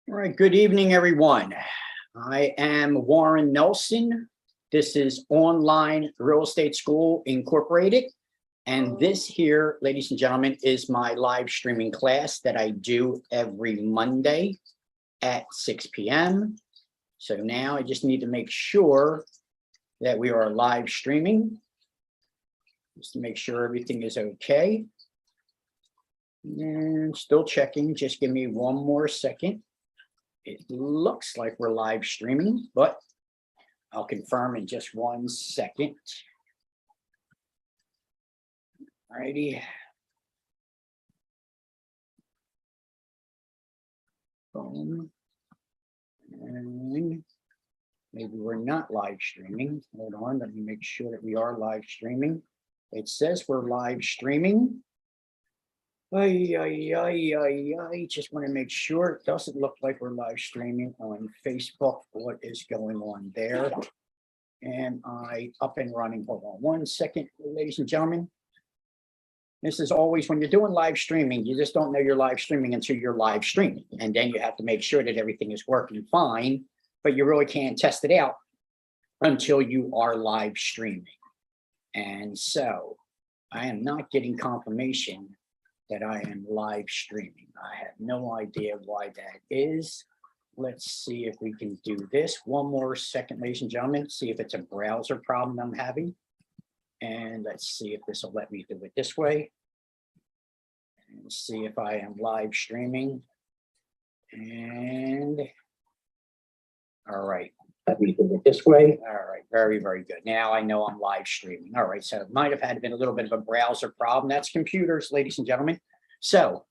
All right, good evening, everyone. I am Warren Nelson. This is Online Real Estate School Incorporated. And this here, ladies and gentlemen, is my live streaming class that I do every Monday at 6 p.m. So now I just need to make sure that we are live streaming, just to make sure everything is okay. And still checking, just give me one more second. It looks like we're live streaming, but I'll confirm in just 1 second. All righty. Boom. And maybe we're not live streaming. Hold on, let me make sure that we are live streaming. It says we're live streaming. I just want to make sure it doesn't look like we're live streaming on Facebook. What is going on there? Am I up and running? Hold on 1 second, ladies and gentlemen. This is always when you're doing live streaming, you just don't know you're live streaming until you're live streaming. And then you have to make sure that everything is working fine, but you really can't test it out until you are live streaming. And so I am not getting confirmation that I am live streaming. I have no idea why that is. Let's see if we can do this. One more second, ladies and gentlemen, see if it's a browser problem I'm having. And let's see if this will let me do it this way. And see if I am live streaming. And all right, let me do it this way. All right, very, very good. Now I know I'm live streaming. All right, so it might have had been a little bit of a browser problem. That's computers, ladies and gentlemen. So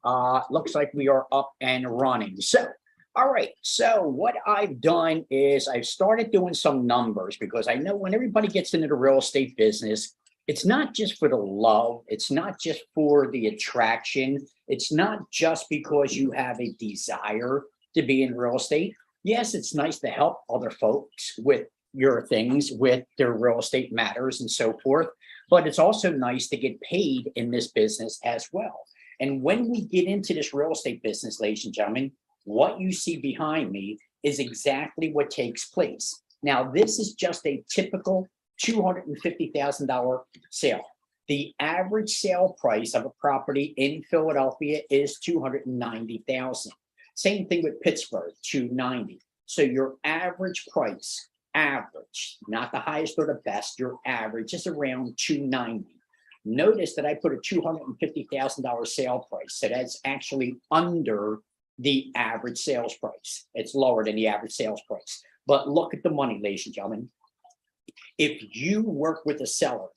looks like we are up and running. So, all right, so what I've done is I've started doing some numbers, because I know when everybody gets into the real estate business, it's not just for the love, it's not just for the attraction, it's not just because you have a desire to be in real estate. Yes, it's nice to help other folks with your things, with their real estate matters and so forth, but it's also nice to get paid in this business as well. And when we get into this real estate business, ladies and gentlemen, what you see behind me is exactly what takes place. Now, this is just a typical $250,000 sale. The average sale price of a property in Philadelphia is $290,000. Same thing with Pittsburgh, $290,000. So your average price, not the highest or the best, your average is around $290,000. Notice that I put a $250,000 sale price. So that's actually under the average sales price. It's lower than the average sales price. But look at the money, ladies and gentlemen. If you work with a seller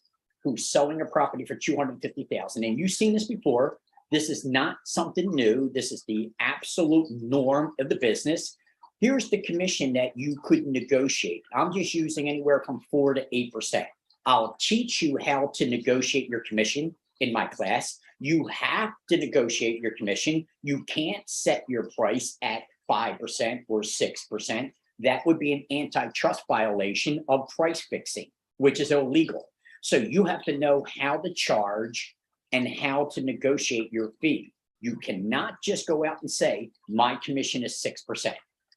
who's selling a property for $250,000, and you've seen this before, this is not something new. This is the absolute norm of the business. Here's the commission that you could negotiate. I'm just using anywhere from 4 to 8%. I'll teach you how to negotiate your commission in my class. You have to negotiate your commission. You can't set your price at 5% or 6%. That would be an antitrust violation of price fixing, which is illegal. So you have to know how to charge and how to negotiate your fee. You cannot just go out and say, my commission is 6%.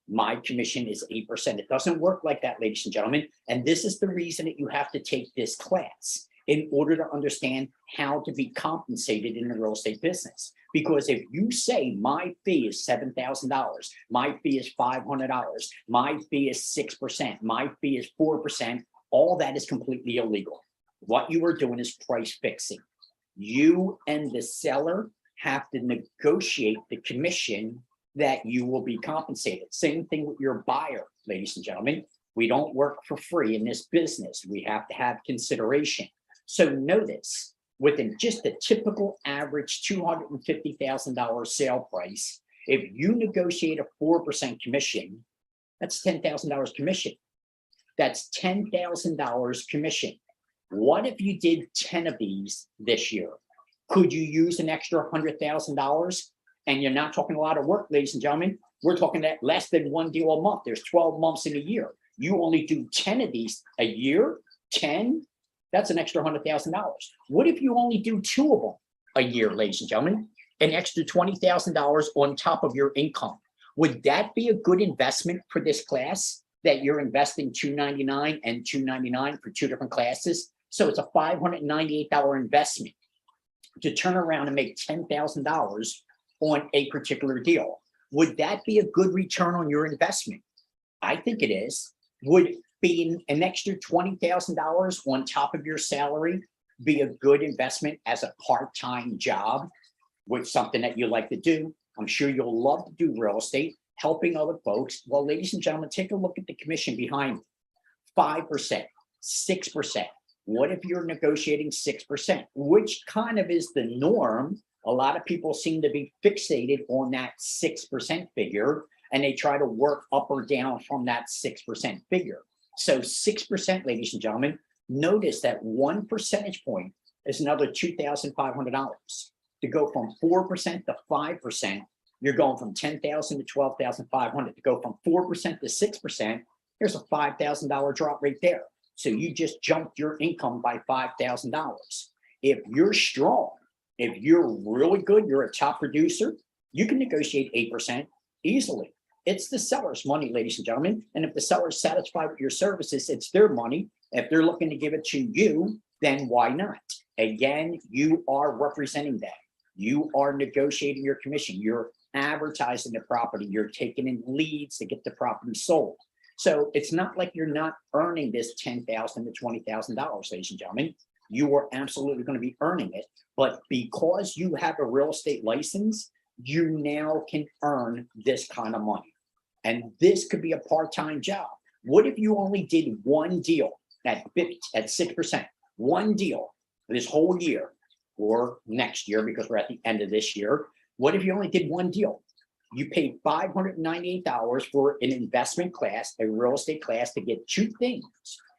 My commission is 8%. It doesn't work like that, ladies and gentlemen. And this is the reason that you have to take this class, in order to understand how to be compensated in the real estate business. Because if you say my fee is $7,000, my fee is $500, my fee is 6%, my fee is 4%, all that is completely illegal. What you are doing is price fixing. You and the seller have to negotiate the commission that you will be compensated. Same thing with your buyer, ladies and gentlemen. We don't work for free in this business. We have to have consideration. So notice, within just a typical average $250,000 sale price, if you negotiate a 4% commission, that's $10,000 commission. That's $10,000 commission. What if you did 10 of these this year? Could you use an extra $100,000? And you're not talking a lot of work, ladies and gentlemen. We're talking that less than one deal a month. There's 12 months in a year. You only do 10 of these a year, 10, that's an extra $100,000. What if you only do 2 of them a year, ladies and gentlemen? An extra $20,000 on top of your income. Would that be a good investment for this class, that you're investing $299 and $299 for two different classes? So it's a $598 investment to turn around and make $10,000 on a particular deal. Would that be a good return on your investment? I think it is. Would being an extra $20,000 on top of your salary be a good investment as a part-time job with something that you like to do? I'm sure you'll love to do real estate, helping other folks. Well, ladies and gentlemen, take a look at the commission behind it. 5%, 6%. What if you're negotiating 6%, which kind of is the norm? A lot of people seem to be fixated on that 6% figure, and they try to work up or down from that 6% figure. So 6%, ladies and gentlemen, notice that 1 percentage point is another $2,500. To go from 4% to 5%, you're going from $10,000 to $12,500. To go from 4% to 6%, there's a $5,000 drop right there. So you just jumped your income by $5,000. If you're strong, if you're really good, you're a top producer, you can negotiate 8% easily. It's the seller's money, ladies and gentlemen. And if the seller's satisfied with your services, it's their money. If they're looking to give it to you, then why not? Again, you are representing them. You are negotiating your commission. You're advertising the property. You're taking in leads to get the property sold. So it's not like you're not earning this $10,000 to $20,000, ladies and gentlemen. You are absolutely going to be earning it. But because you have a real estate license, you now can earn this kind of money. And this could be a part-time job. What if you only did one deal at 6%, one deal this whole year or next year, because we're at the end of this year? What if you only did one deal? You paid $598 for an investment class, a real estate class, to get two things.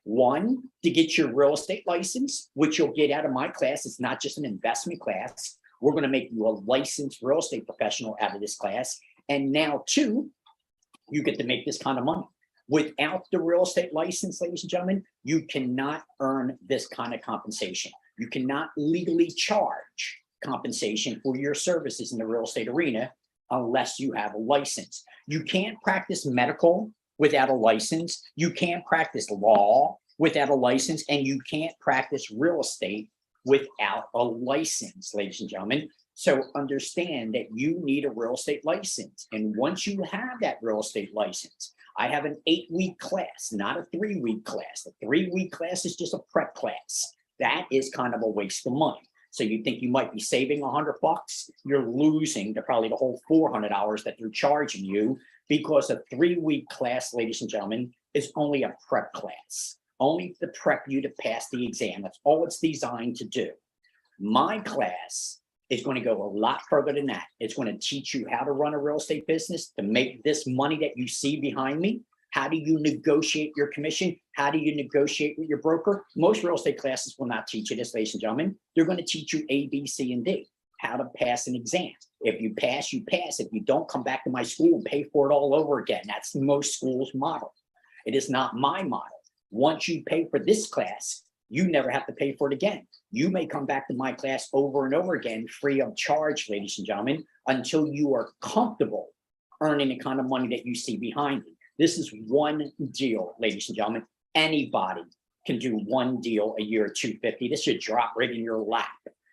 One, to get your real estate license, which you'll get out of my class. It's not just an investment class. We're going to make you a licensed real estate professional out of this class. And now, two, you get to make this kind of money. Without the real estate license, ladies and gentlemen, you cannot earn this kind of compensation. You cannot legally charge compensation for your services in the real estate arena unless you have a license. You can't practice medical without a license. You can't practice law without a license, and you can't practice real estate without a license, ladies and gentlemen. So understand that you need a real estate license. And once you have that real estate license, I have an 8-week class, not a 3-week class. The 3-week class is just a prep class. That is kind of a waste of money. So you think you might be saving $100, you're losing probably the whole $400 that they're charging you, because a 3-week class, ladies and gentlemen, is only a prep class, only to prep you to pass the exam. That's all it's designed to do. My class is going to go a lot further than that. It's going to teach you how to run a real estate business, to make this money that you see behind me. How do you negotiate your commission? How do you negotiate with your broker? Most real estate classes will not teach you this, ladies and gentlemen. They're going to teach you A, B, C, and D, how to pass an exam. If you pass, you pass. If you don't, come back to my school and pay for it all over again. That's most schools' model. It is not my model. Once you pay for this class, you never have to pay for it again. You may come back to my class over and over again, free of charge, ladies and gentlemen, until you are comfortable earning the kind of money that you see behind me. This is one deal, ladies and gentlemen. Anybody can do one deal a year at $250. This should drop right in your lap.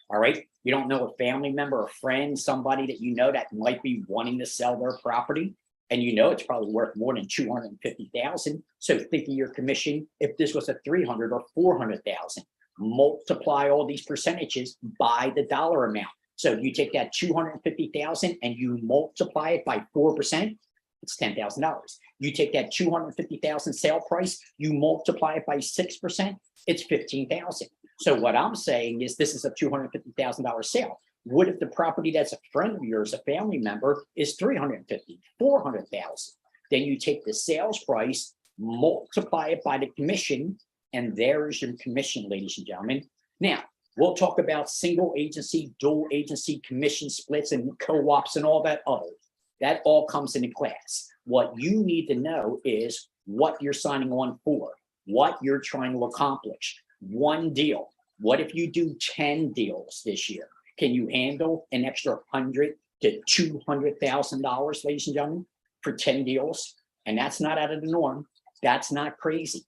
All right. You don't know a family member, a friend, somebody that you know that might be wanting to sell their property, and you know it's probably worth more than $250,000. So think of your commission. If this was a $300,000 or $400,000, multiply all these percentages by the dollar amount. So you take that $250,000 and you multiply it by 4%. It's $10,000. You take that $250,000 sale price, you multiply it by 6%, it's $15,000. So what I'm saying is this is a $250,000 sale. What if the property that's a friend of yours, a family member, is $350,000, $400,000? Then you take the sales price, multiply it by the commission, and there is your commission, ladies and gentlemen. Now, we'll talk about single agency, dual agency, commission splits, and co-ops and all that other. That all comes into class. What you need to know is what you're signing on for, what you're trying to accomplish. One deal. What if you do 10 deals this year? Can you handle an extra $100,000 to $200,000, ladies and gentlemen? for 10 deals, and that's not out of the norm. That's not crazy.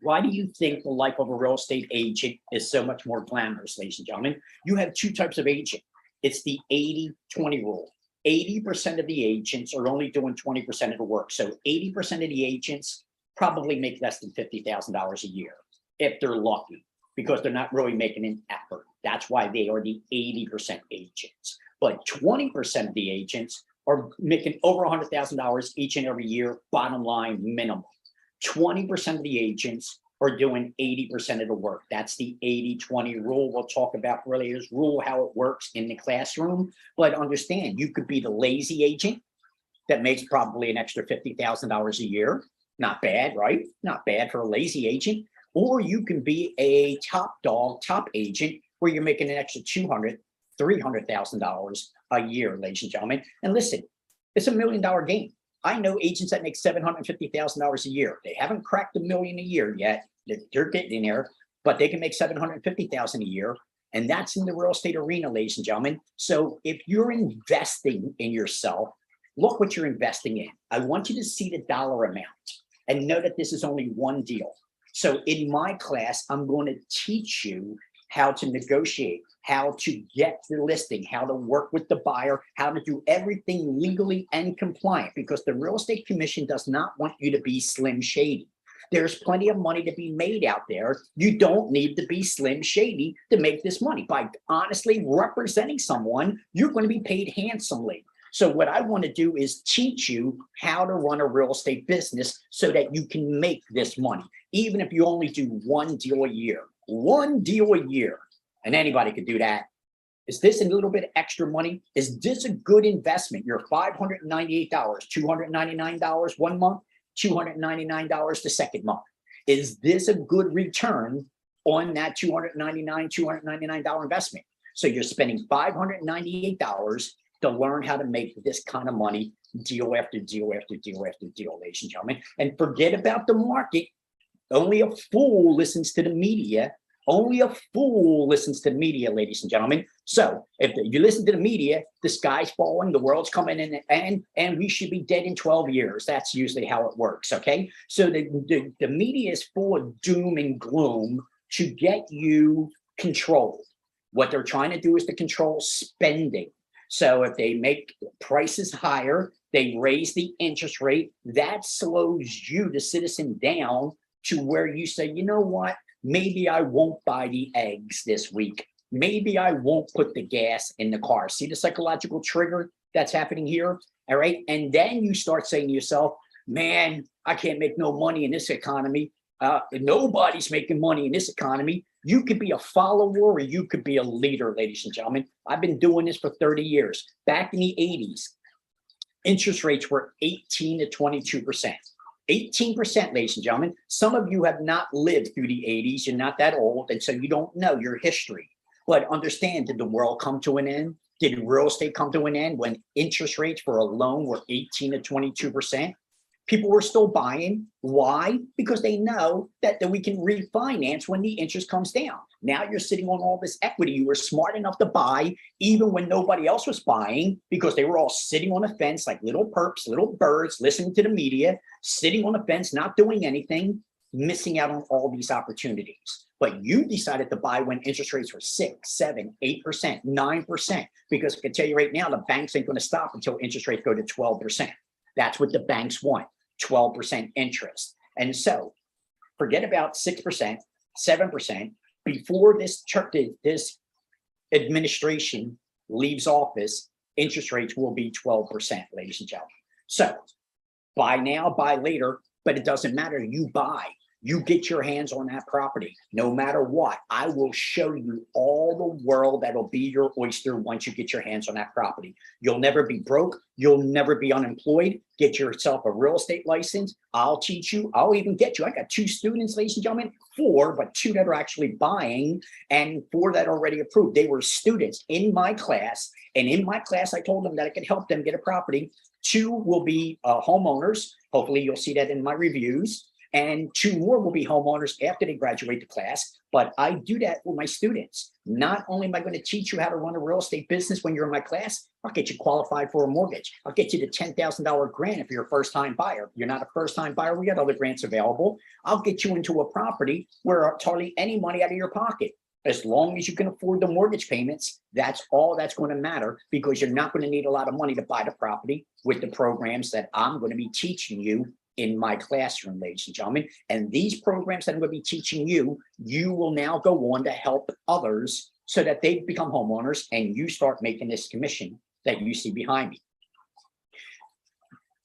Why do you think the life of a real estate agent is so much more glamorous, ladies and gentlemen? You have two types of agent. It's the 80-20 rule. 80% of the agents are only doing 20% of the work. So 80% of the agents probably make less than $50,000 a year if they're lucky, because they're not really making an effort. That's why they are the 80% agents. But 20% of the agents are making over $100,000 each and every year, bottom line minimum. 20% of the agents are doing 80% of the work. That's the 80-20 rule. We'll talk about really this rule, how it works in the classroom. But understand, you could be the lazy agent that makes probably an extra $50,000 a year. Not bad, right? Not bad for a lazy agent. Or you can be a top dog, top agent, where you're making an extra $200,000, $300,000 a year, ladies and gentlemen. And listen, it's $1 million game. I know agents that make $750,000 a year. They haven't cracked $1 million a year yet. They're getting there, but they can make $750,000 a year. And that's in the real estate arena, ladies and gentlemen. So if you're investing in yourself, look what you're investing in. I want you to see the dollar amount and know that this is only one deal. So in my class, I'm going to teach you how to negotiate, how to get the listing, how to work with the buyer, how to do everything legally and compliant, because the real estate commission does not want you to be slim shady. There's plenty of money to be made out there. You don't need to be slim shady to make this money. By honestly representing someone, you're going to be paid handsomely. So what I want to do is teach you how to run a real estate business so that you can make this money, even if you only do one deal a year. One deal a year, and anybody could do that. Is this a little bit extra money? Is this a good investment? You're $598, $299 one month, $299 the second month. Is this a good return on that $299 investment? So you're spending $598 to learn how to make this kind of money, deal after deal after deal after deal, ladies and gentlemen. And forget about the market. Only a fool listens to the media. Only a fool listens to the media, ladies and gentlemen. So if you listen to the media, the sky's falling, the world's coming in, and we should be dead in 12 years. That's usually how it works, okay? So the media is full of doom and gloom to get you controlled. What they're trying to do is to control spending. So if they make prices higher, they raise the interest rate, that slows you, the citizen, down to where you say, you know what, maybe I won't buy the eggs this week. Maybe I won't put the gas in the car. See the psychological trigger that's happening here? All right. And then you start saying to yourself, man, I can't make no money in this economy. Nobody's making money in this economy. You could be a follower or you could be a leader, ladies and gentlemen. I've been doing this for 30 years. Back in the 80s, interest rates were 18 to 22%. 18%, ladies and gentlemen. Some of you have not lived through the 80s. You're not that old, and so you don't know your history. But understand, did the world come to an end? Did real estate come to an end when interest rates for a loan were 18 to 22%? People were still buying. Why? Because they know that we can refinance when the interest comes down. Now you're sitting on all this equity. You were smart enough to buy even when nobody else was buying, because they were all sitting on the fence like little perps, little birds, listening to the media, sitting on the fence, not doing anything, missing out on all these opportunities. But you decided to buy when interest rates were 6, 7, 8%, 9%, because I can tell you right now, the banks ain't going to stop until interest rates go to 12%. That's what the banks want. 12% interest. And so forget about 6%, 7%. Before this administration leaves office, interest rates will be 12%, ladies and gentlemen. So buy now, buy later, but it doesn't matter. You buy. You get your hands on that property, no matter what. I will show you all the world that'll be your oyster once you get your hands on that property. You'll never be broke. You'll never be unemployed. Get yourself a real estate license. I'll teach you. I'll even get you. I got 2 students, ladies and gentlemen, 4, but 2 that are actually buying and 4 that are already approved. They were students in my class. And in my class, I told them that I could help them get a property. 2 will be homeowners. Hopefully you'll see that in my reviews. And 2 more will be homeowners after they graduate the class. But I do that with my students. Not only am I going to teach you how to run a real estate business when you're in my class, I'll get you qualified for a mortgage. I'll get you the $10,000 grant if you're a first-time buyer. If you're not a first-time buyer, we got other grants available. I'll get you into a property where it's hardly any money out of your pocket. As long as you can afford the mortgage payments, that's all that's going to matter, because you're not going to need a lot of money to buy the property with the programs that I'm going to be teaching you in my classroom, ladies and gentlemen. And these programs that I'm going to be teaching you, you will now go on to help others so that they become homeowners and you start making this commission that you see behind me.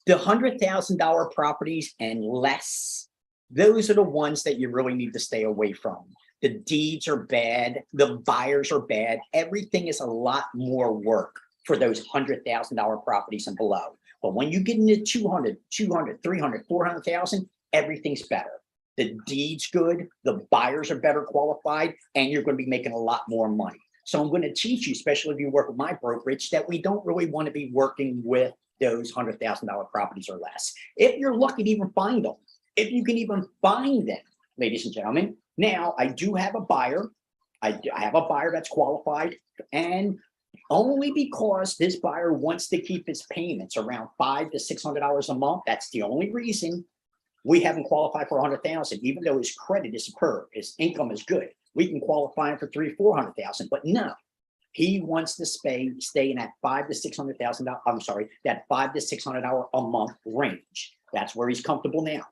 The $100,000 properties and less, those are the ones that you really need to stay away from. The deeds are bad, the buyers are bad. Everything is a lot more work for those $100,000 properties and below. But when you get into 200, 300, 400,000, everything's better. The deed's good, the buyers are better qualified, and you're going to be making a lot more money. So I'm going to teach you, especially if you work with my brokerage, that we don't really want to be working with those $100,000 properties or less. If you're lucky to even find them, if you can even find them, ladies and gentlemen. Now, I do have a buyer. I have a buyer that's qualified, and only because this buyer wants to keep his payments around $500 to $600 a month. That's the only reason we haven't qualified for 100,000, even though his credit is superb, his income is good. We can qualify him for 300,000, 400,000, but no, he wants to stay in that $500,000 to $600,000. I'm sorry, that $500 to $600 a month range. That's where he's comfortable now.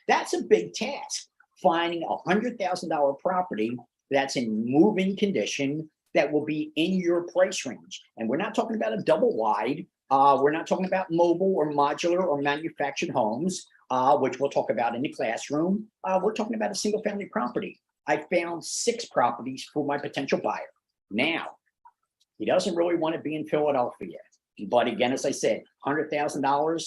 That's a big task. Finding a $100,000 property that's in move-in condition that will be in your price range. And we're not talking about a double wide. We're not talking about mobile or modular or manufactured homes, which we'll talk about in the classroom. We're talking about a single family property. I found 6 properties for my potential buyer. Now, he doesn't really want to be in Philadelphia. But again, as I said, $100,000,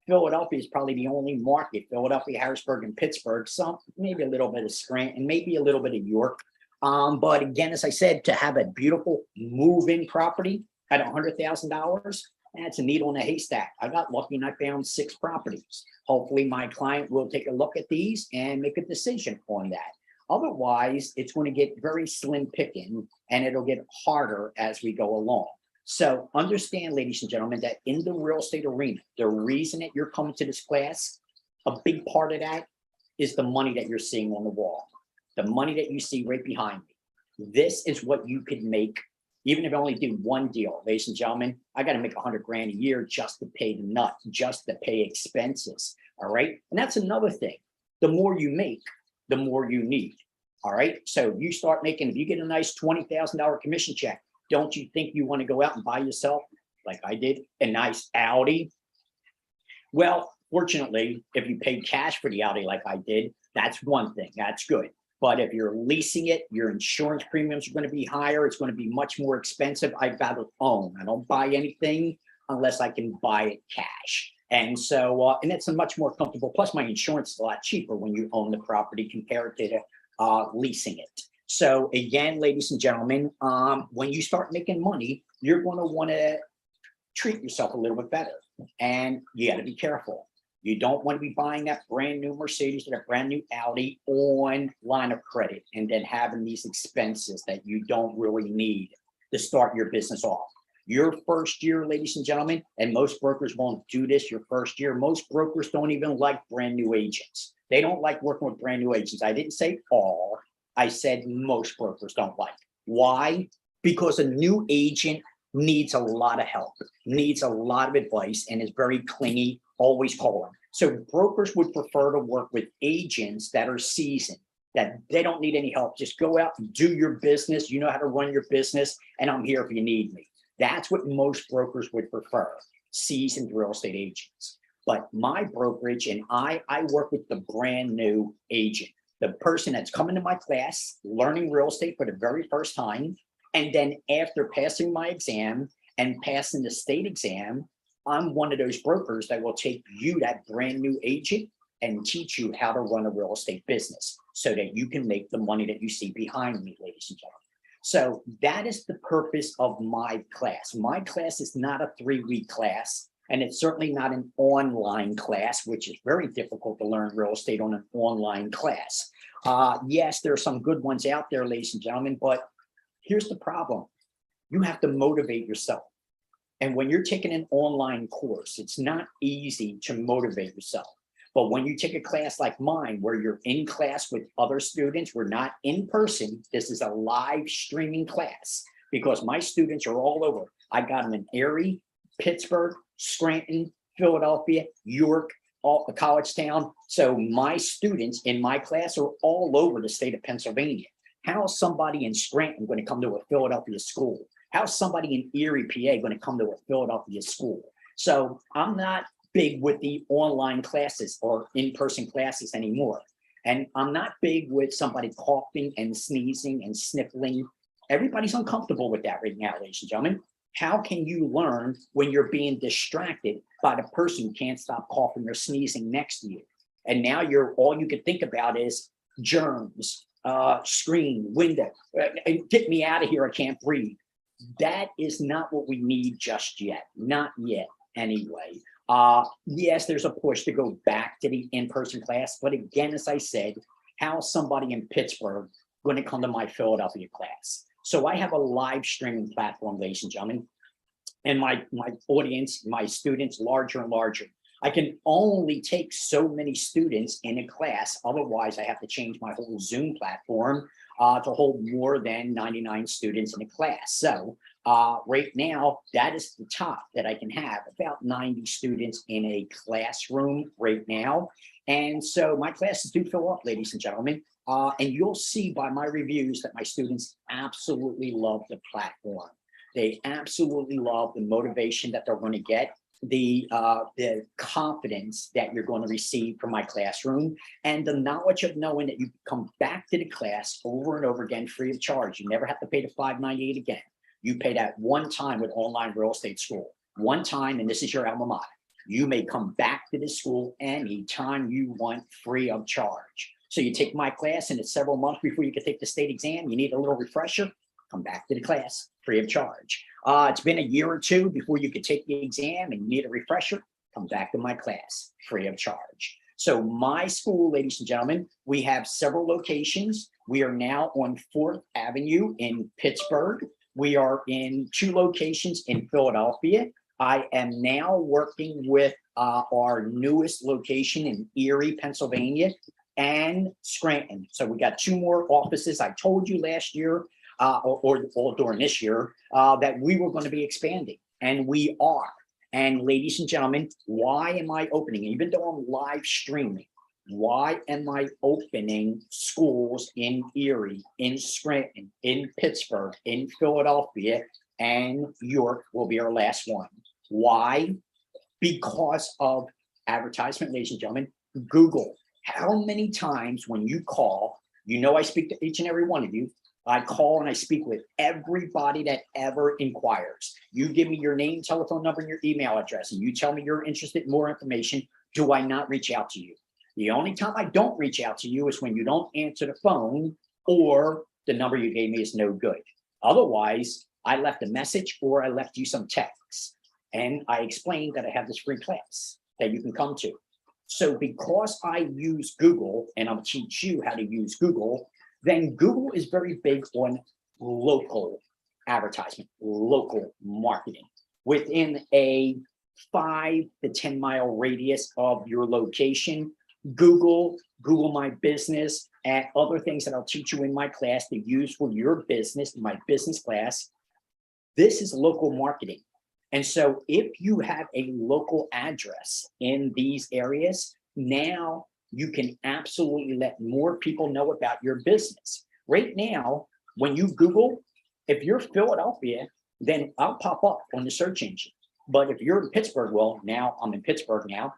Philadelphia is probably the only market. Philadelphia, Harrisburg, and Pittsburgh, some maybe a little bit of Scranton, maybe a little bit of York. But again, as I said, to have a beautiful move-in property at $100,000, that's a needle in a haystack. I got lucky and I found 6 properties. Hopefully my client will take a look at these and make a decision on that. Otherwise, it's going to get very slim picking and it'll get harder as we go along. So understand, ladies and gentlemen, that in the real estate arena, the reason that you're coming to this class, a big part of that is the money that you're seeing on the wall, the money that you see right behind me. This is what you could make, even if I only do one deal. Ladies and gentlemen, I got to make $100,000 a year just to pay the nut, just to pay expenses. All right. And that's another thing. The more you make, the more you need. All right. So you start making, if you get a nice $20,000 commission check, don't you think you want to go out and buy yourself, like I did, a nice Audi? Well, fortunately, if you paid cash for the Audi like I did, that's one thing. That's good. But if you're leasing it, your insurance premiums are going to be higher. It's going to be much more expensive. I've got to own. I don't buy anything unless I can buy it cash. And so, and it's a much more comfortable. Plus, my insurance is a lot cheaper when you own the property compared to leasing it. So again, ladies and gentlemen, when you start making money, you're going to want to treat yourself a little bit better. And you got to be careful. You don't want to be buying that brand new Mercedes or that brand new Audi on line of credit and then having these expenses that you don't really need to start your business off. Your first year, ladies and gentlemen, and most brokers won't do this your first year. Most brokers don't even like brand new agents. They don't like working with brand new agents. I didn't say all. I said most brokers don't like. Why? Because a new agent needs a lot of help, needs a lot of advice, and is very clingy, always calling. So brokers would prefer to work with agents that are seasoned, that they don't need any help. Just go out and do your business. You know how to run your business, and I'm here if you need me. That's what most brokers would prefer, seasoned real estate agents. But my brokerage and I work with the brand new agent, the person that's coming to my class, learning real estate for the very first time. And then after passing my exam and passing the state exam, I'm one of those brokers that will take you, that brand new agent, and teach you how to run a real estate business so that you can make the money that you see behind me, ladies and gentlemen. So that is the purpose of my class. My class is not a 3-week class. And it's certainly not an online class, which is very difficult to learn real estate on an online class. Yes, there are some good ones out there, ladies and gentlemen, but here's the problem. You have to motivate yourself. And when you're taking an online course, it's not easy to motivate yourself. But when you take a class like mine, where you're in class with other students, we're not in person. This is a live streaming class because my students are all over. I got them in Erie, Pittsburgh, Scranton, Philadelphia, York, all College Town. So my students in my class are all over the state of Pennsylvania. How is somebody in Scranton going to come to a Philadelphia school? How's somebody in Erie, PA going to come to a Philadelphia school? So I'm not big with the online classes or in-person classes anymore. And I'm not big with somebody coughing and sneezing and sniffling. Everybody's uncomfortable with that right now, ladies and gentlemen. How can you learn when you're being distracted by the person who can't stop coughing or sneezing next to you? And now all you can think about is germs, screen, window, get me out of here, I can't breathe. That is not what we need just yet, not yet anyway. Yes, there's a push to go back to the in-person class, but again, as I said, how's somebody in Pittsburgh going to come to my Philadelphia class? So I have a live streaming platform, ladies and gentlemen, and my audience, my students, larger and larger. I can only take so many students in a class. Otherwise, I have to change my whole Zoom platform to hold more than 99 students in a class. So right now, that is the top that I can have, about 90 students in a classroom right now. And so my classes do fill up, ladies and gentlemen. And you'll see by my reviews that my students absolutely love the platform. They absolutely love the motivation that they're going to get, the confidence that you're going to receive from my classroom, and the knowledge of knowing that you come back to the class over and over again free of charge. You never have to pay the $5.98 again. You pay that one time with Online Real Estate School, one time, and this is your alma mater. You may come back to this school anytime you want free of charge. So you take my class and it's several months before you can take the state exam. You need a little refresher, come back to the class free of charge. It's been a year or two before you could take the exam and you need a refresher, come back to my class free of charge. So my school, ladies and gentlemen, we have several locations. We are now on 4th Avenue in Pittsburgh. We are in 2 locations in Philadelphia. I am now working with our newest location in Erie, Pennsylvania, and Scranton. So we got 2 more offices. I told you last year, or during this year, that we were going to be expanding, and we are. And ladies and gentlemen, why am I opening, even though I'm live streaming, why am I opening schools in Erie, in Scranton, in Pittsburgh, in Philadelphia, and York will be our last one? Why? Because of advertisement, ladies and gentlemen. Google. How many times when you call, I speak to each and every one of you. I call and I speak with everybody that ever inquires. You give me your name, telephone number, and your email address, and you tell me you're interested in more information. Do I not reach out to you? The only time I don't reach out to you is when you don't answer the phone or the number you gave me is no good. Otherwise, I left a message or I left you some text, and I explained that I have this free class that you can come to. So because I use Google, and I'll teach you how to use Google, then Google is very big on local advertisement, local marketing within a 5 to 10 mile radius of your location. Google My Business, and other things that I'll teach you in my class to use for your business, my business class. This is local marketing. And so if you have a local address in these areas, now you can absolutely let more people know about your business. Right now, when you Google, if you're Philadelphia, then I'll pop up on the search engine. But if you're in Pittsburgh, well, now I'm in Pittsburgh now.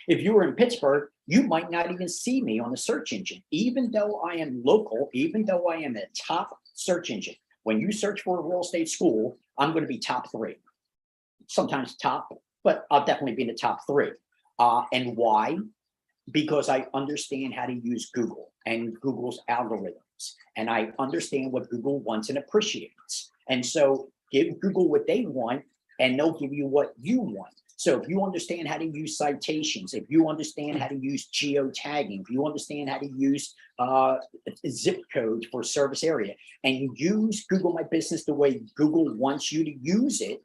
If you were in Pittsburgh, you might not even see me on the search engine, even though I am local, even though I am a top search engine. When you search for a real estate school, I'm going to be top 3. Sometimes top, but I'll definitely be in the top 3. And why? Because I understand how to use Google and Google's algorithms, and I understand what Google wants and appreciates. And so give Google what they want, and they'll give you what you want. So if you understand how to use citations, if you understand how to use geotagging, if you understand how to use zip codes for service area, and you use Google My Business the way Google wants you to use it,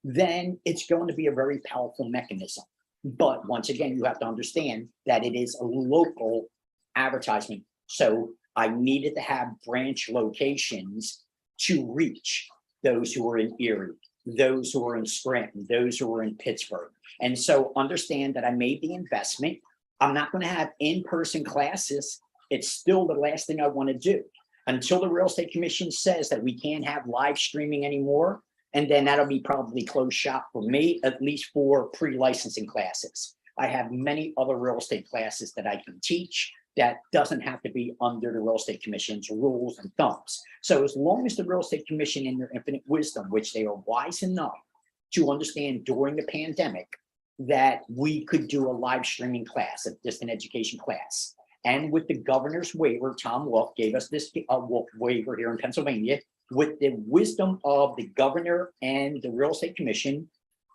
then it's going to be a very powerful mechanism. But once again, you have to understand that it is a local advertisement. So I needed to have branch locations to reach those who are in Erie, those who are in Scranton, those who are in Pittsburgh. And so understand that I made the investment. I'm not going to have in-person classes. It's still the last thing I want to do until the Real Estate Commission says that we can't have live streaming anymore. And then that'll be probably closed shop for me, at least for pre-licensing classes. I have many other real estate classes that I can teach that doesn't have to be under the Real Estate Commission's rules and thumbs. So as long as the Real Estate Commission, in their infinite wisdom, which they are wise enough to understand during the pandemic, that we could do a live streaming class, a distant education class. And with the governor's waiver, Tom Wolf gave us this waiver here in Pennsylvania. With the wisdom of the governor and the Real Estate Commission,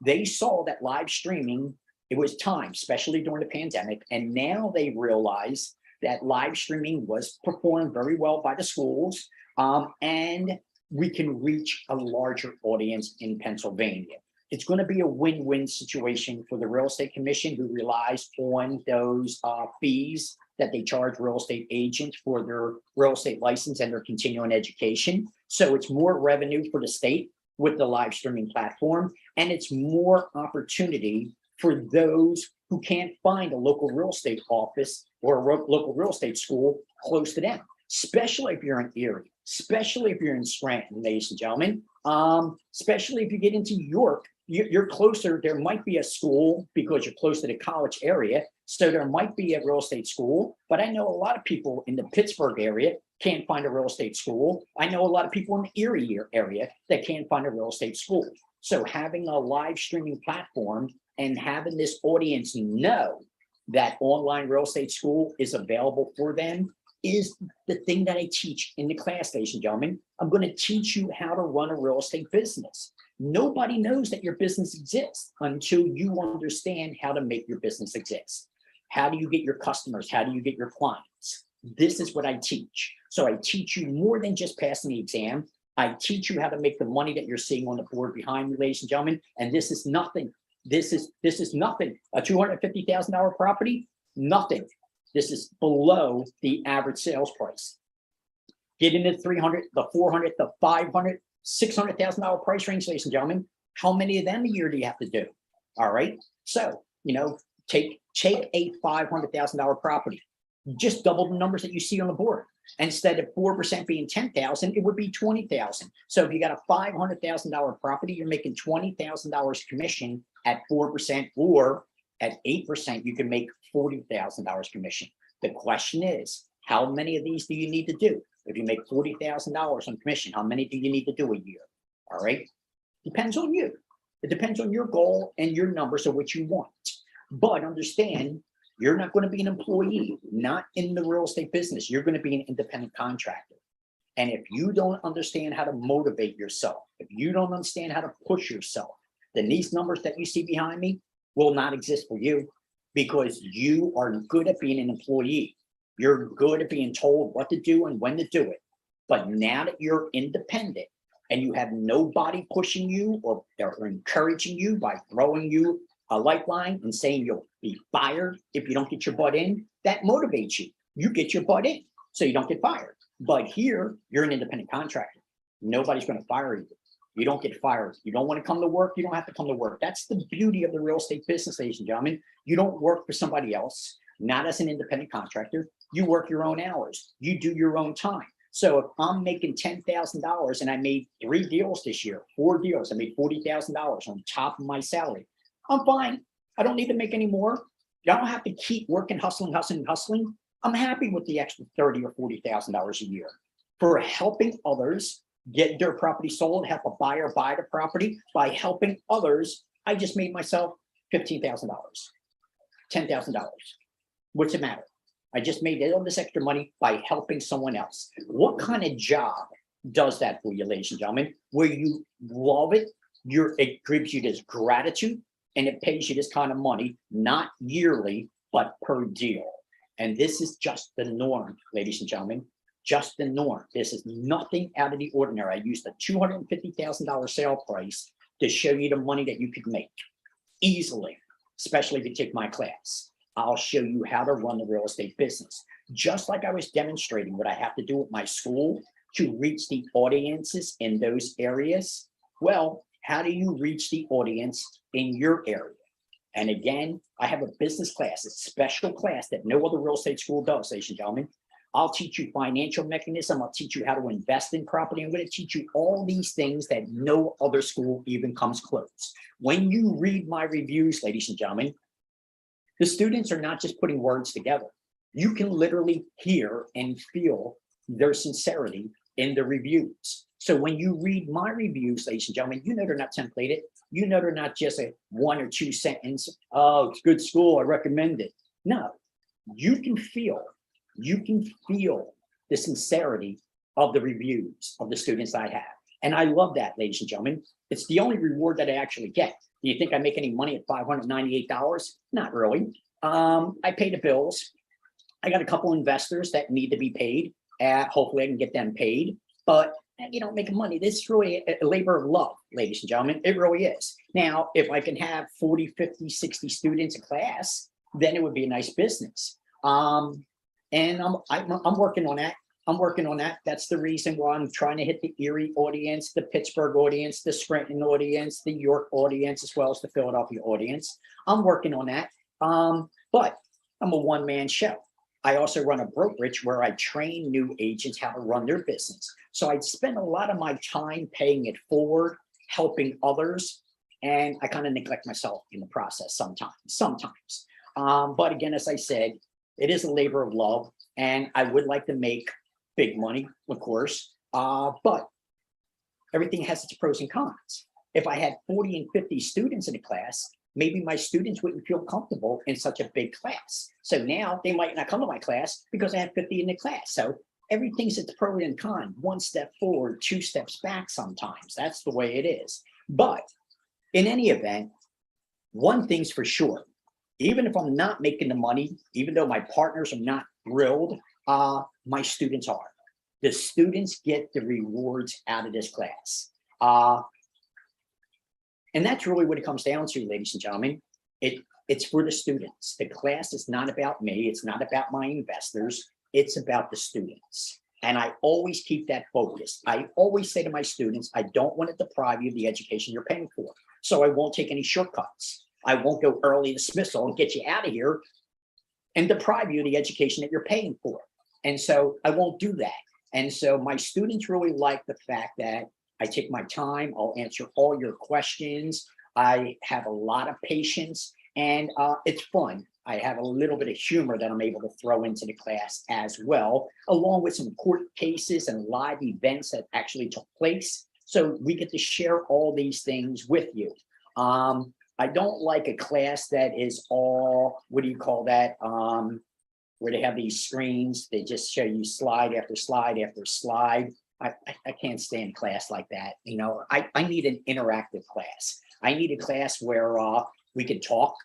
they saw that live streaming, it was time, especially during the pandemic. And now they realize that live streaming was performed very well by the schools, and we can reach a larger audience in Pennsylvania. It's going to be a win-win situation for the Real Estate Commission, who relies on those fees that they charge real estate agents for their real estate license and their continuing education. So it's more revenue for the state with the live streaming platform, and it's more opportunity for those who can't find a local real estate office or a local real estate school close to them, especially if you're in Erie, especially if you're in Scranton, ladies and gentlemen, especially if you get into York. You're closer. There might be a school because you're close to the college area. So there might be a real estate school, but I know a lot of people in the Pittsburgh area can't find a real estate school. I know a lot of people in the Erie area that can't find a real estate school. So having a live streaming platform and having this audience know that online real estate school is available for them is the thing that I teach in the class, ladies and gentlemen. I'm going to teach you how to run a real estate business. Nobody knows that your business exists until you understand how to make your business exist. How do you get your customers? How do you get your clients? This is what I teach. So I teach you more than just passing the exam. I teach you how to make the money that you're seeing on the board behind me, ladies and gentlemen. And this is nothing. This is nothing. A $250,000 property, nothing. This is below the average sales price. Get into 300, the 400, the 500, $600,000 price range, ladies and gentlemen. How many of them a year do you have to do? All right. So, take a $500,000 property, just double the numbers that you see on the board. Instead of 4% being 10,000, it would be 20,000. So if you got a $500,000 property, you're making $20,000 commission at 4%, or at 8%, you can make $40,000 commission. The question is, how many of these do you need to do? If you make $40,000 on commission, how many do you need to do a year? All right. Depends on you. It depends on your goal and your numbers of what you want. But understand, you're not going to be an employee, not in the real estate business. You're going to be an independent contractor. And if you don't understand how to motivate yourself, if you don't understand how to push yourself, then these numbers that you see behind me will not exist for you, because you are good at being an employee. You're good at being told what to do and when to do it. But now that you're independent and you have nobody pushing you or they're encouraging you by throwing you a lifeline and saying you'll be fired if you don't get your butt in, that motivates you. You get your butt in so you don't get fired. But here, you're an independent contractor. Nobody's going to fire you. You don't get fired. You don't want to come to work, you don't have to come to work. That's the beauty of the real estate business, ladies and gentlemen. You don't work for somebody else, not as an independent contractor. You work your own hours. You do your own time. So if I'm making $10,000 and I made 3 deals this year, 4 deals, I made $40,000 on top of my salary, I'm fine. I don't need to make any more. I don't have to keep working, hustling. I'm happy with the extra $30,000 or $40,000 a year for helping others get their property sold, help a buyer buy the property. By helping others, I just made myself $15,000, $10,000. What's the matter? I just made all this extra money by helping someone else. What kind of job does that for you, ladies and gentlemen? Where you love it, it gives you this gratitude, and it pays you this kind of money, not yearly, but per deal. And this is just the norm, ladies and gentlemen, just the norm. This is nothing out of the ordinary. I used a $250,000 sale price to show you the money that you could make easily, especially if you take my class. I'll show you how to run the real estate business. Just like I was demonstrating what I have to do with my school to reach the audiences in those areas. Well, how do you reach the audience in your area? And again, I have a business class, a special class that no other real estate school does, ladies and gentlemen. I'll teach you financial mechanism. I'll teach you how to invest in property. I'm going to teach you all these things that no other school even comes close. When you read my reviews, ladies and gentlemen, the students are not just putting words together. You can literally hear and feel their sincerity in the reviews. So when you read my reviews, ladies and gentlemen, you know they're not templated. You know they're not just a 1 or 2 sentence, oh, it's good school, I recommend it. No, you can feel the sincerity of the reviews of the students I have. And I love that, ladies and gentlemen. It's the only reward that I actually get. Do you think I make any money at $598? Not really. I pay the bills. I got a couple investors that need to be paid. Hopefully I can get them paid, but you don't make money. This is really a labor of love, ladies and gentlemen. It really is. Now, if I can have 40, 50, 60 students a class, then it would be a nice business. And I'm working on that. I'm working on that. That's the reason why I'm trying to hit the Erie audience, the Pittsburgh audience, the Scranton audience, the York audience, as well as the Philadelphia audience. I'm working on that. But I'm a one-man show. I also run a brokerage where I train new agents how to run their business. So I spend a lot of my time paying it forward, helping others, and I kind of neglect myself in the process sometimes. But again, as I said, it is a labor of love, and I would like to make big money, of course, but everything has its pros and cons. If I had 40 and 50 students in a class, maybe my students wouldn't feel comfortable in such a big class. So now they might not come to my class because I have 50 in the class. So everything's its pro and con, 1 step forward, 2 steps back sometimes. That's the way it is. But in any event, one thing's for sure, even if I'm not making the money, even though my partners are not thrilled, my students are. The students get the rewards out of this class. And that's really what it comes down to, ladies and gentlemen. It's for the students. The class is not about me. It's not about my investors. It's about the students. And I always keep that focused. I always say to my students, I don't want to deprive you of the education you're paying for. So I won't take any shortcuts. I won't go early dismissal and get you out of here and deprive you of the education that you're paying for. And so I won't do that. And so my students really like the fact that I take my time. I'll answer all your questions. I have a lot of patience, and it's fun. I have a little bit of humor that I'm able to throw into the class as well, along with some court cases and live events that actually took place. So we get to share all these things with you. I don't like a class that is all, what do you call that? Where they have these screens, they just show you slide after slide after slide. I can't stand class like that. You know, I need an interactive class. I need a class where we can talk,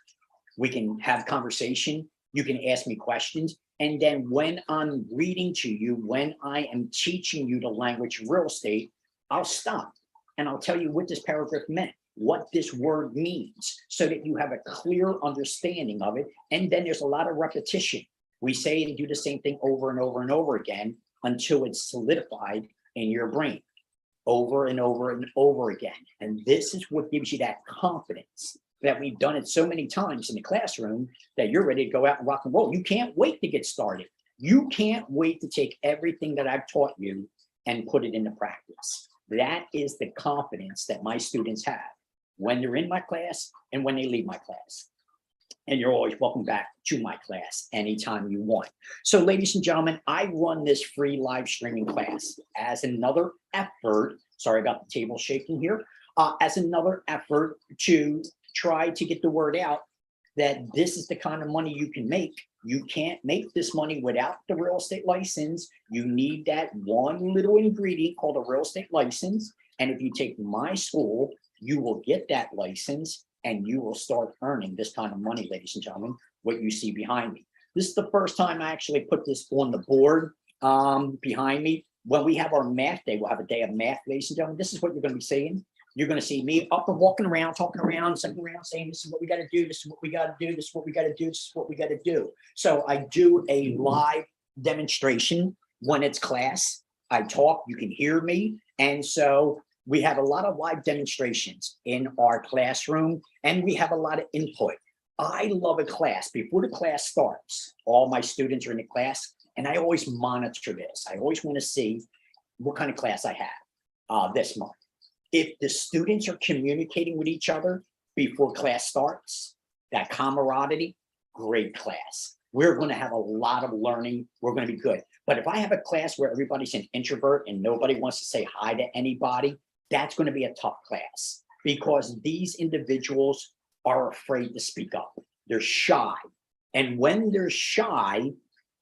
we can have conversation, you can ask me questions. And then when I'm reading to you, when I am teaching you the language of real estate, I'll stop and I'll tell you what this paragraph meant, what this word means, so that you have a clear understanding of it. And then there's a lot of repetition. We say and do the same thing over and over and over again until it's solidified in your brain, over and over and over again. And this is what gives you that confidence that we've done it so many times in the classroom that you're ready to go out and rock and roll. You can't wait to get started. You can't wait to take everything that I've taught you and put it into practice. That is the confidence that my students have when they're in my class and when they leave my class. And you're always welcome back to my class anytime you want. So ladies and gentlemen, I run this free live streaming class as another effort, sorry about the table shaking here, as another effort to try to get the word out that this is the kind of money you can make. You can't make this money without the real estate license. You need that one little ingredient called a real estate license. And if you take my school, you will get that license. and you will start earning this kind of money, ladies and gentlemen, what you see behind me. This is the first time I actually put this on the board behind me. When we have our math day, we'll have a day of math, ladies and gentlemen. This is what you're going to be seeing. You're going to see me up and walking around, talking around, second around, saying, this is what we got to do. This is what we got to do. This is what we got to do. This is what we got to do. So I do a live demonstration when it's class. I talk, you can hear me. And so we have a lot of live demonstrations in our classroom, and we have a lot of input. I love a class. Before the class starts, all my students are in the class, and I always monitor this. I always want to see what kind of class I have this month. If the students are communicating with each other before class starts, that camaraderie, great class. We're going to have a lot of learning. We're going to be good. But if I have a class where everybody's an introvert and nobody wants to say hi to anybody, that's going to be a tough class, because these individuals are afraid to speak up. They're shy. And when they're shy,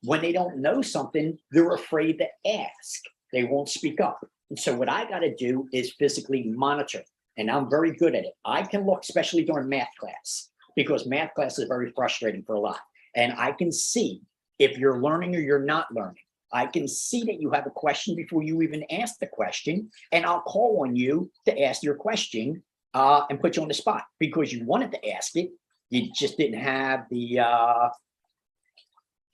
when they don't know something, they're afraid to ask. They won't speak up. And so what I got to do is physically monitor, and I'm very good at it. I can look, especially during math class, because math class is very frustrating for a lot. And I can see if you're learning or you're not learning. I can see that you have a question before you even ask the question, and I'll call on you to ask your question and put you on the spot because you wanted to ask it. You just didn't have the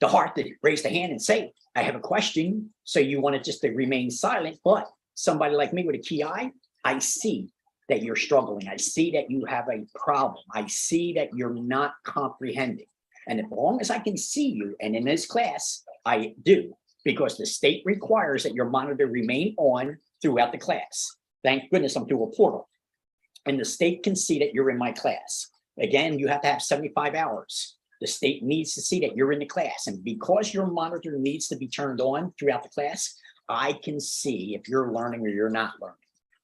heart to raise the hand and say, I have a question. So you wanted just to remain silent. But somebody like me with a key eye, I see that you're struggling. I see that you have a problem. I see that you're not comprehending. And as long as I can see you, and in this class, I do, because the state requires that your monitor remain on throughout the class. Thank goodness I'm through a portal. And the state can see that you're in my class. Again, you have to have 75 hours. The state needs to see that you're in the class. And because your monitor needs to be turned on throughout the class, I can see if you're learning or you're not learning,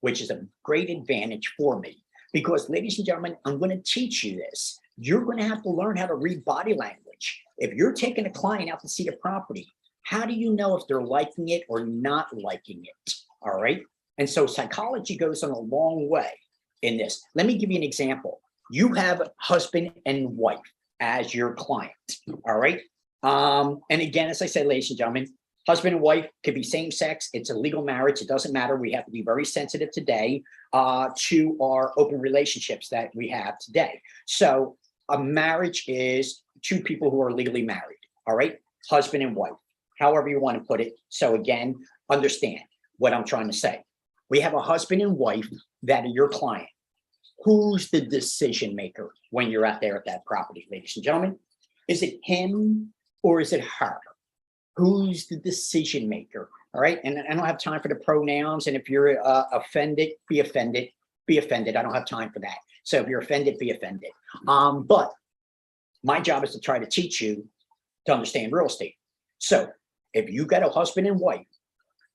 which is a great advantage for me. Because, ladies and gentlemen, I'm going to teach you this. You're going to have to learn how to read body language. If you're taking a client out to see the property, how do you know if they're liking it or not liking it? All right. And so psychology goes on a long way in this. Let me give you an example. You have a husband and wife as your client. All right. And again, as I said, ladies and gentlemen, husband and wife could be same sex. It's a legal marriage. It doesn't matter. We have to be very sensitive today to our open relationships that we have today. So a marriage is two people who are legally married. All right. Husband and wife, however you want to put it. So again, understand what I'm trying to say. We have a husband and wife that are your client. Who's the decision maker when you're out there at that property, ladies and gentlemen? Is it him or is it her? Who's the decision maker? All right. And I don't have time for the pronouns. And if you're offended, be offended, be offended. I don't have time for that. So if you're offended, be offended. But my job is to try to teach you to understand real estate. So if you got a husband and wife,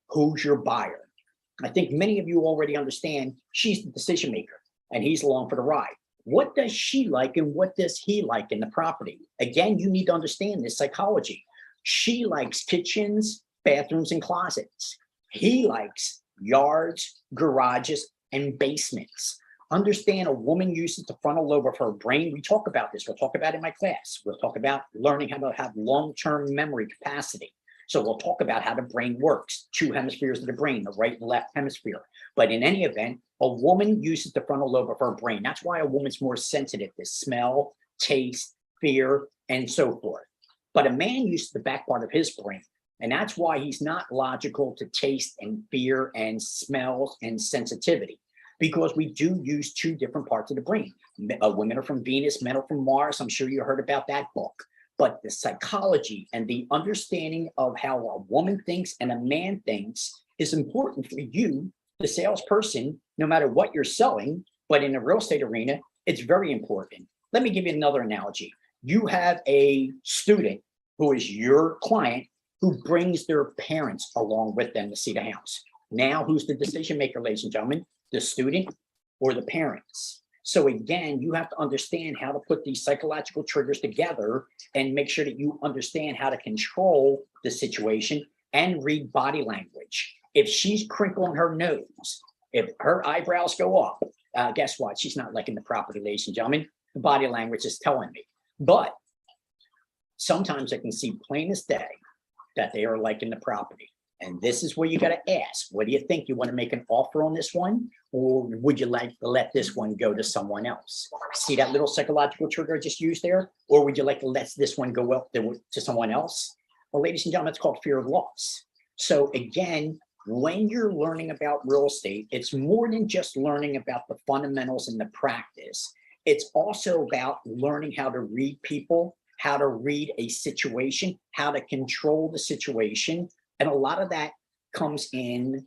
who's your buyer? I think many of you already understand she's the decision maker and he's along for the ride. What does she like and what does he like in the property? Again, you need to understand this psychology. She likes kitchens, bathrooms, and closets. He likes yards, garages, and basements. Understand, a woman uses the frontal lobe of her brain. We talk about this. We'll talk about it in my class. We'll talk about learning how to have long-term memory capacity. So we'll talk about how the brain works, two hemispheres of the brain, the right and left hemisphere. But in any event, a woman uses the frontal lobe of her brain. That's why a woman's more sensitive to smell, taste, fear, and so forth. But a man uses the back part of his brain. And that's why he's not logical to taste and fear and smells and sensitivity, because we do use two different parts of the brain. Women are from Venus, men are from Mars. I'm sure you heard about that book. But the psychology and the understanding of how a woman thinks and a man thinks is important for you, the salesperson, no matter what you're selling. But in the real estate arena, it's very important. Let me give you another analogy. You have a student who is your client who brings their parents along with them to see the house. Now, who's the decision maker, ladies and gentlemen? The student or the parents? So again, you have to understand how to put these psychological triggers together and make sure that you understand how to control the situation and read body language. If she's crinkling her nose, if her eyebrows go up, Guess what? She's not liking the property, ladies and gentlemen. The body language is telling me. But sometimes I can see plain as day that they are liking the property. And this is where you got to ask, what do you think? You want to make an offer on this one? Or would you like to let this one go to someone else? See that little psychological trigger I just used there? Or would you like to let this one go up to someone else? Well, ladies and gentlemen, it's called fear of loss. So again, when you're learning about real estate, it's more than just learning about the fundamentals and the practice. It's also about learning how to read people, how to read a situation, how to control the situation. And a lot of that comes in,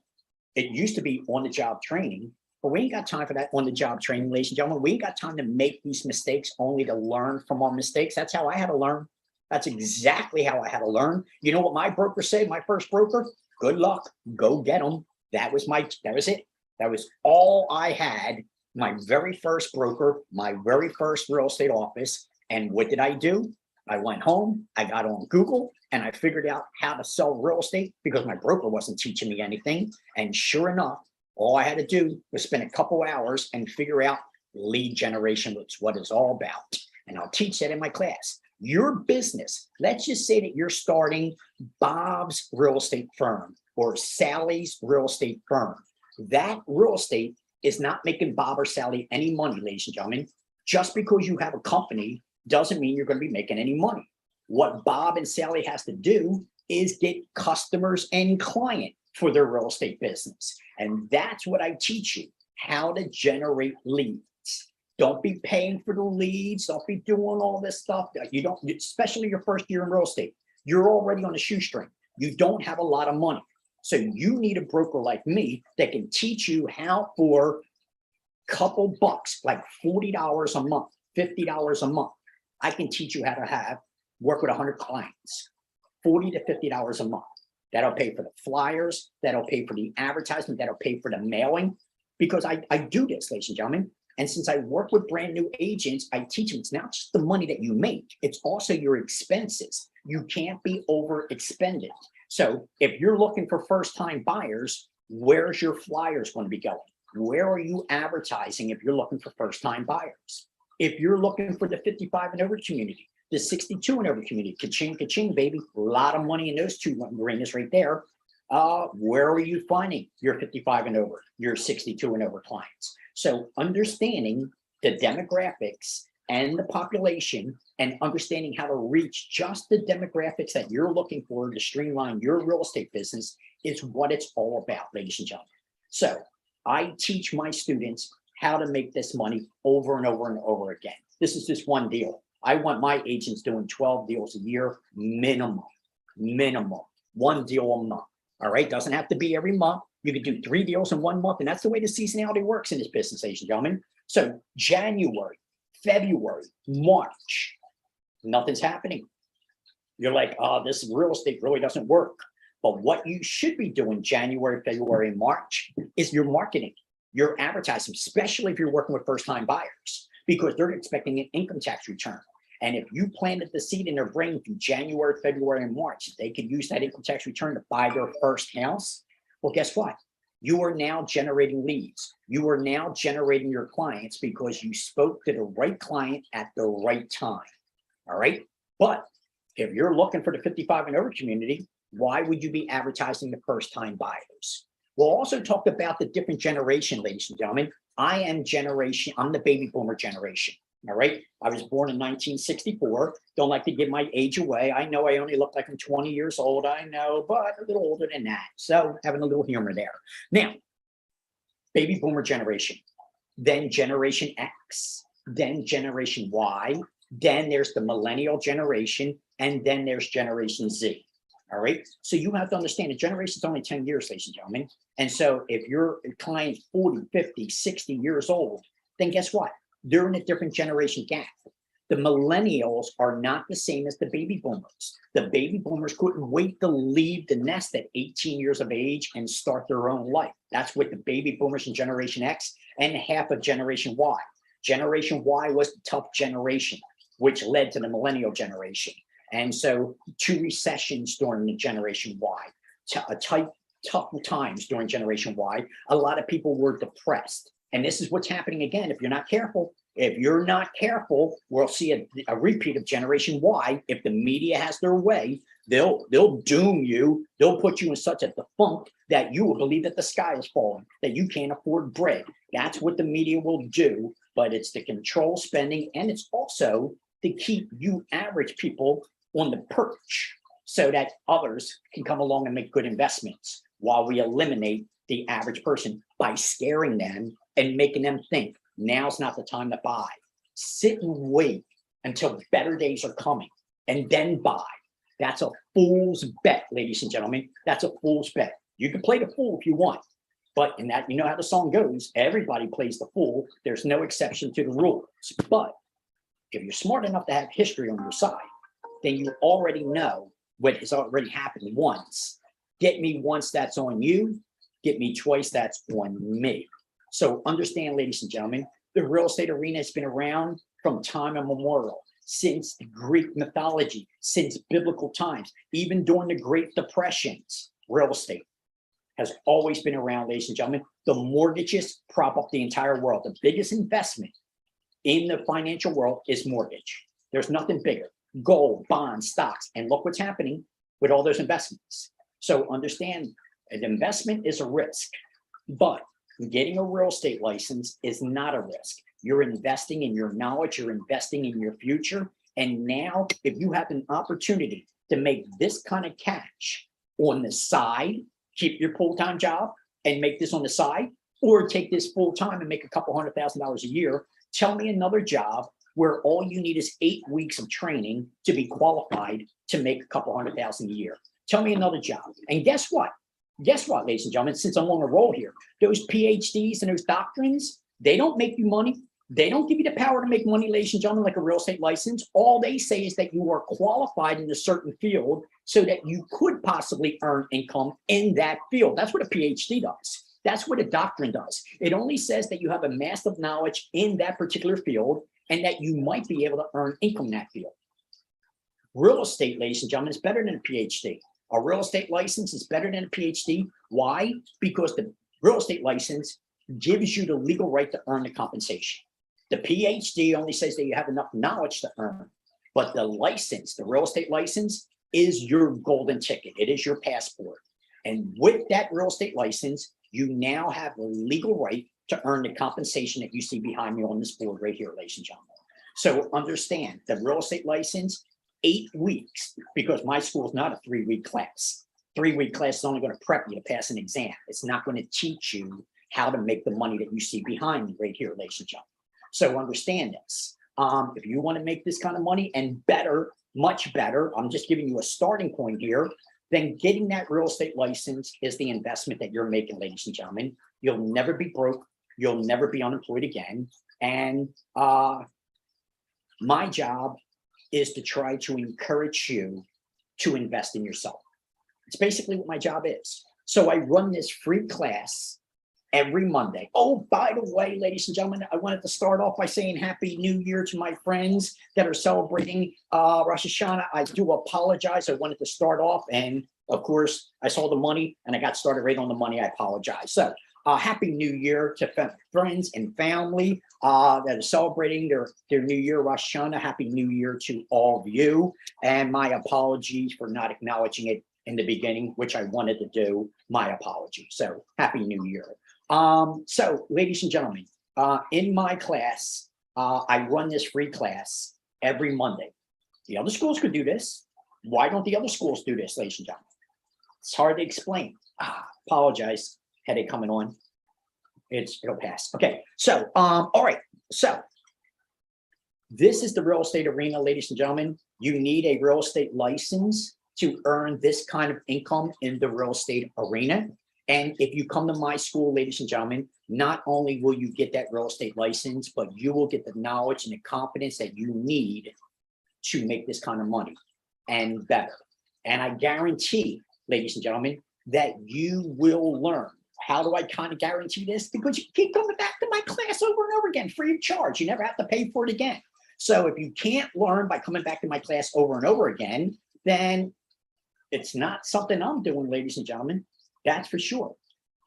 it used to be on-the-job training, but we ain't got time for that on-the-job training, ladies and gentlemen. We ain't got time to make these mistakes only to learn from our mistakes. That's how I had to learn. That's exactly how I had to learn. You know what my broker said, my first broker? Good luck, go get them. That was it. That was all I had. My very first broker, my very first real estate office. And what did I do? I went home, I got on Google, and I figured out how to sell real estate because my broker wasn't teaching me anything. And sure enough, all I had to do was spend a couple hours and figure out lead generation, which is what it's all about. And I'll teach that in my class. Your business, let's just say that you're starting Bob's real estate firm or Sally's real estate firm. That real estate is not making Bob or Sally any money, ladies and gentlemen. Just because you have a company doesn't mean you're going to be making any money. What Bob and Sally has to do is get customers and client for their real estate business. And that's what I teach you, how to generate leads. Don't be paying for the leads. Don't be doing all this stuff. You don't, especially your first year in real estate, you're already on a shoestring. You don't have a lot of money. So you need a broker like me that can teach you how for a couple bucks, like $40 a month, $50 a month. I can teach you how to work with 100 clients, $40 to $50 a month. That'll pay for the flyers. That'll pay for the advertisement. That'll pay for the mailing. Because I do this, ladies and gentlemen. And since I work with brand new agents, I teach them it's not just the money that you make, it's also your expenses. You can't be overexpended. So if you're looking for first-time buyers, where's your flyers going to be going? Where are you advertising if you're looking for first-time buyers? If you're looking for the 55 and over community, the 62 and over community, ka-ching, ka-ching, baby, a lot of money in those two arenas right there. Where are you finding your 55 and over, your 62 and over clients? So understanding the demographics and the population and understanding how to reach just the demographics that you're looking for to streamline your real estate business is what it's all about, ladies and gentlemen. So I teach my students how to make this money over and over and over again. This is just one deal. I want my agents doing 12 deals a year, minimum, one deal a month. All right, doesn't have to be every month. You can do 3 deals in 1 month, and that's the way the seasonality works in this business, ladies and gentlemen. So January, February, March, nothing's happening. You're like, oh, this real estate really doesn't work. But what you should be doing January, February, and March is your marketing, your advertising, especially if you're working with first-time buyers, because they're expecting an income tax return. And if you planted the seed in their brain through January, February, and March, they could use that income tax return to buy their first house. Well, guess what? You are now generating leads. You are now generating your clients because you spoke to the right client at the right time. All right. But if you're looking for the 55 and over community, why would you be advertising the first time buyers? We'll also talk about the different generation, ladies and gentlemen. I'm the baby boomer generation. All right. I was born in 1964. Don't like to give my age away. I know I only look like I'm 20 years old. I know, but a little older than that. So having a little humor there. Now, baby boomer generation, then Generation X, then Generation Y, then there's the millennial generation, and then there's Generation Z. All right. So you have to understand the generation is only 10 years, ladies and gentlemen. And so if your client 40, 50, 60 years old, then guess what? They're in a different generation gap. The millennials are not the same as the baby boomers. The baby boomers couldn't wait to leave the nest at 18 years of age and start their own life. That's what the baby boomers and Generation X and half of Generation Y. Generation Y was the tough generation, which led to the millennial generation. And so 2 recessions during the Generation Y, tough times during Generation Y. A lot of people were depressed. And this is what's happening again. If you're not careful, we'll see a repeat of Generation Y. If the media has their way, they'll doom you. They'll put you in such a defunct that you will believe that the sky is falling, that you can't afford bread. That's what the media will do. But it's to control spending, and it's also to keep you average people on the perch so that others can come along and make good investments while we eliminate the average person by scaring them and making them think now's not the time to buy. Sit and wait until better days are coming and then buy. That's a fool's bet, ladies and gentlemen. That's a fool's bet. You can play the fool if you want, but in that, you know how the song goes, everybody plays the fool. There's no exception to the rules. But if you're smart enough to have history on your side, then you already know what has already happened once. Get me once, that's on you. Get me twice, that's on me. So understand, ladies and gentlemen, the real estate arena has been around from time immemorial, since the Greek mythology, since biblical times, even during the Great Depressions. Real estate has always been around, ladies and gentlemen. The mortgages prop up the entire world. The biggest investment in the financial world is mortgage. There's nothing bigger. Gold, bonds, stocks, and look what's happening with all those investments. So understand, an investment is a risk, but getting a real estate license is not a risk. You're investing in your knowledge, you're investing in your future. And now, if you have an opportunity to make this kind of cash on the side, keep your full-time job and make this on the side, or take this full-time and make a couple $100,000 a year, tell me another job where all you need is 8 weeks of training to be qualified to make a couple $100,000 a year. Tell me another job. And guess what? Guess what, ladies and gentlemen, since I'm on a roll here, those PhDs and those doctrines, they don't make you money. They don't give you the power to make money, ladies and gentlemen, like a real estate license. All they say is that you are qualified in a certain field so that you could possibly earn income in that field. That's what a PhD does. That's what a doctrine does. It only says that you have a massive knowledge in that particular field and that you might be able to earn income in that field. Real estate, ladies and gentlemen, is better than a PhD. A real estate license is better than a PhD. Why? Because the real estate license gives you the legal right to earn the compensation. The PhD only says that you have enough knowledge to earn, but the license, the real estate license, is your golden ticket. It is your passport. And with that real estate license, you now have the legal right to earn the compensation that you see behind me on this board right here, ladies and gentlemen. So understand, the real estate license, 8 weeks, because my school is not a 3-week class. 3-week class is only going to prep you to pass an exam. It's not going to teach you how to make the money that you see behind me right here, ladies and gentlemen. So understand this. If you want to make this kind of money and better, much better, I'm just giving you a starting point here, then getting that real estate license is the investment that you're making, ladies and gentlemen. You'll never be broke. You'll never be unemployed again. And my job is to try to encourage you to invest in yourself. It's basically what my job is. So I run this free class every Monday. Oh, by the way, ladies and gentlemen, I wanted to start off by saying Happy New Year to my friends that are celebrating Rosh Hashanah. I do apologize. I wanted to start off, and of course, I saw the money and I got started right on the money. I apologize. So Happy New Year to friends and family that are celebrating their New Year, Rosh Hashanah. Happy New Year to all of you. And my apologies for not acknowledging it in the beginning, which I wanted to do. My apologies. So Happy New Year. So ladies and gentlemen, in my class, I run this free class every Monday. The other schools could do this. Why don't the other schools do this, ladies and gentlemen? It's hard to explain. Apologize. Headache coming on. It'll pass. Okay. So, all right. So this is the real estate arena, ladies and gentlemen. You need a real estate license to earn this kind of income in the real estate arena. And if you come to my school, ladies and gentlemen, not only will you get that real estate license, but you will get the knowledge and the confidence that you need to make this kind of money and better. And I guarantee, ladies and gentlemen, that you will learn. How do I kind of guarantee this? Because you keep coming back to my class over and over again, free of charge. You never have to pay for it again. So if you can't learn by coming back to my class over and over again, then it's not something I'm doing, ladies and gentlemen. That's for sure.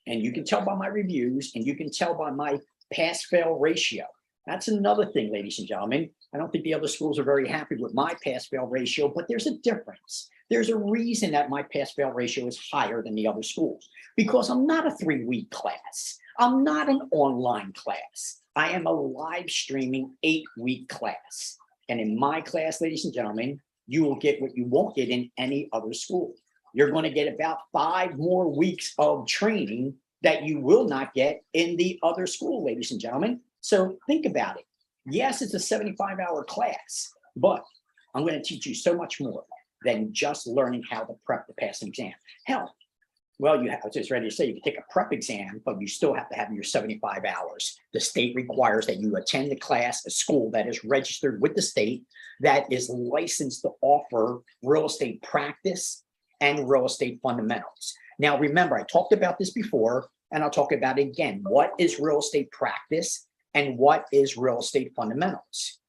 And you can tell by my reviews, and you can tell by my pass-fail ratio. That's another thing, ladies and gentlemen. I don't think the other schools are very happy with my pass-fail ratio, but there's a difference. There's a reason that my pass-fail ratio is higher than the other schools, because I'm not a 3-week class. I'm not an online class. I am a live streaming 8-week class. And in my class, ladies and gentlemen, you will get what you won't get in any other school. You're going to get about 5 more weeks of training that you will not get in the other school, ladies and gentlemen. So think about it. Yes, it's a 75-hour class, but I'm going to teach you so much more than just learning how to prep to pass an exam. Hell, well, you have, I was just ready to say, you can take a prep exam, but you still have to have your 75 hours. The state requires that you attend the class, a school that is registered with the state, that is licensed to offer real estate practice and real estate fundamentals. Now, remember, I talked about this before, and I'll talk about it again. What is real estate practice and what is real estate fundamentals?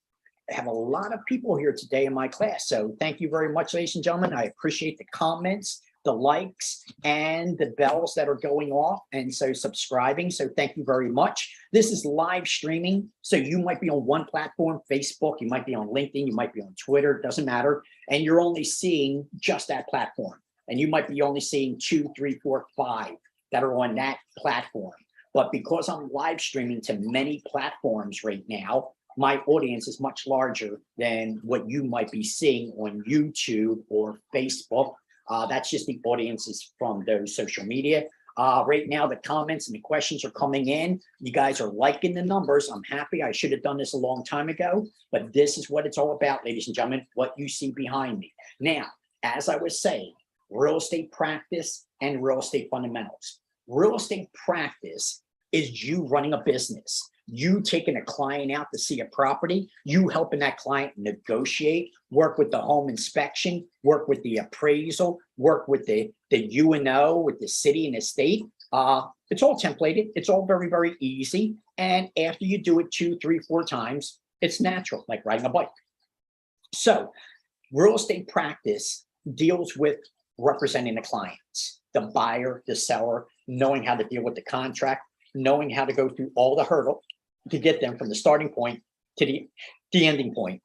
I have a lot of people here today in my class, so thank you very much, ladies and gentlemen. I appreciate the comments, the likes, and the bells that are going off, and so subscribing. So thank you very much. This is live streaming, so you might be on one platform, Facebook, you might be on LinkedIn, you might be on Twitter, it doesn't matter, and you're only seeing just that platform. And you might be only seeing 2, 3, 4, 5 that are on that platform. But because I'm live streaming to many platforms right now, my audience is much larger than what you might be seeing on YouTube or Facebook. That's just the audiences from those social media. Right now, the comments and the questions are coming in. You guys are liking the numbers. I'm happy. I should have done this a long time ago, but this is what it's all about, ladies and gentlemen, what you see behind me. Now, as I was saying, real estate practice and real estate fundamentals. Real estate practice is you running a business, you taking a client out to see a property, you helping that client negotiate, work with the home inspection, work with the appraisal, work with the UNO, with the city and the state. It's all templated. It's all very, very easy. And after you do it 2, 3, 4 times, it's natural, like riding a bike. So real estate practice deals with representing the clients, the buyer, the seller, knowing how to deal with the contract, knowing how to go through all the hurdle to get them from the starting point to the ending point.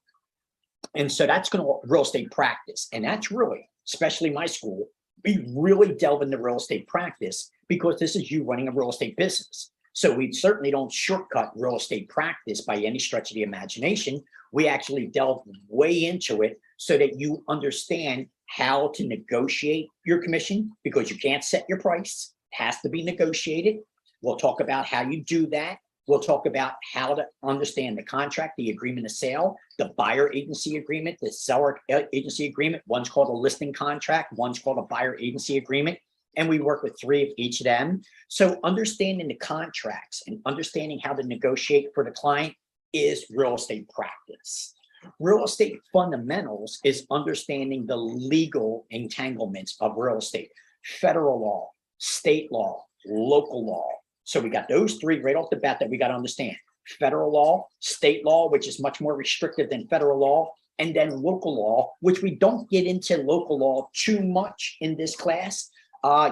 And so that's going to real estate practice. And that's really, especially my school, we really delve into real estate practice because this is you running a real estate business. So we certainly don't shortcut real estate practice by any stretch of the imagination. We actually delve way into it so that you understand how to negotiate your commission, because you can't set your price. It has to be negotiated. We'll talk about how you do that. We'll talk about how to understand the contract, the agreement of sale, the buyer agency agreement, the seller agency agreement. One's called a listing contract, one's called a buyer agency agreement. And we work with 3 of each of them. So understanding the contracts and understanding how to negotiate for the client is real estate practice. Real estate fundamentals is understanding the legal entanglements of real estate, federal law, state law, local law. So we got those 3 right off the bat that we got to understand. Federal law, state law, which is much more restrictive than federal law, and then local law, which we don't get into local law too much in this class.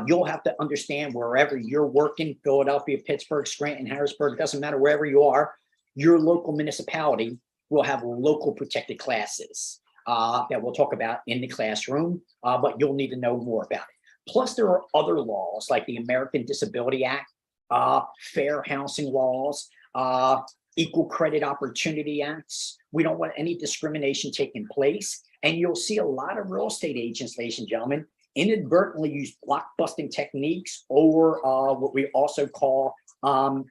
You'll have to understand wherever you're working, Philadelphia, Pittsburgh, Scranton, Harrisburg, it doesn't matter wherever you are, your local municipality will have local protected classes that we'll talk about in the classroom, but you'll need to know more about it. Plus, there are other laws like the American Disability Act, fair housing laws, equal credit opportunity acts. We don't want any discrimination taking place. And you'll see a lot of real estate agents, ladies and gentlemen, inadvertently use block busting techniques or what we also call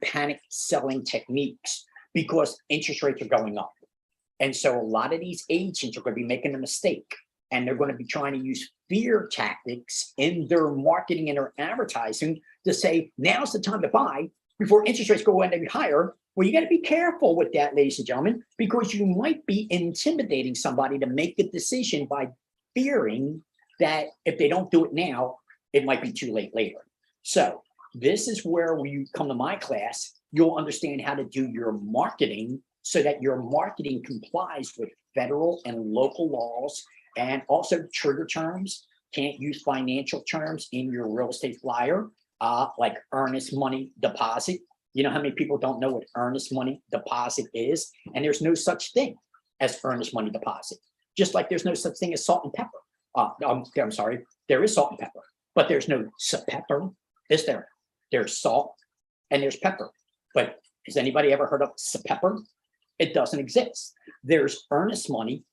panic selling techniques because interest rates are going up. And so a lot of these agents are going to be making a mistake, and they're going to be trying to use fear tactics in their marketing and their advertising to say, now's the time to buy before interest rates go any higher. Well, you got to be careful with that, ladies and gentlemen, because you might be intimidating somebody to make a decision by fearing that if they don't do it now, it might be too late later. So this is where when you come to my class, you'll understand how to do your marketing so that your marketing complies with federal and local laws, and also trigger terms. Can't use financial terms in your real estate flyer, like earnest money deposit. You know how many people don't know what earnest money deposit is? And there's no such thing as earnest money deposit. Just like there's no such thing as salt and pepper. I'm sorry, there is salt and pepper, but there's no pepper, is there? There's salt and there's pepper. But has anybody ever heard of pepper? It doesn't exist. There's earnest money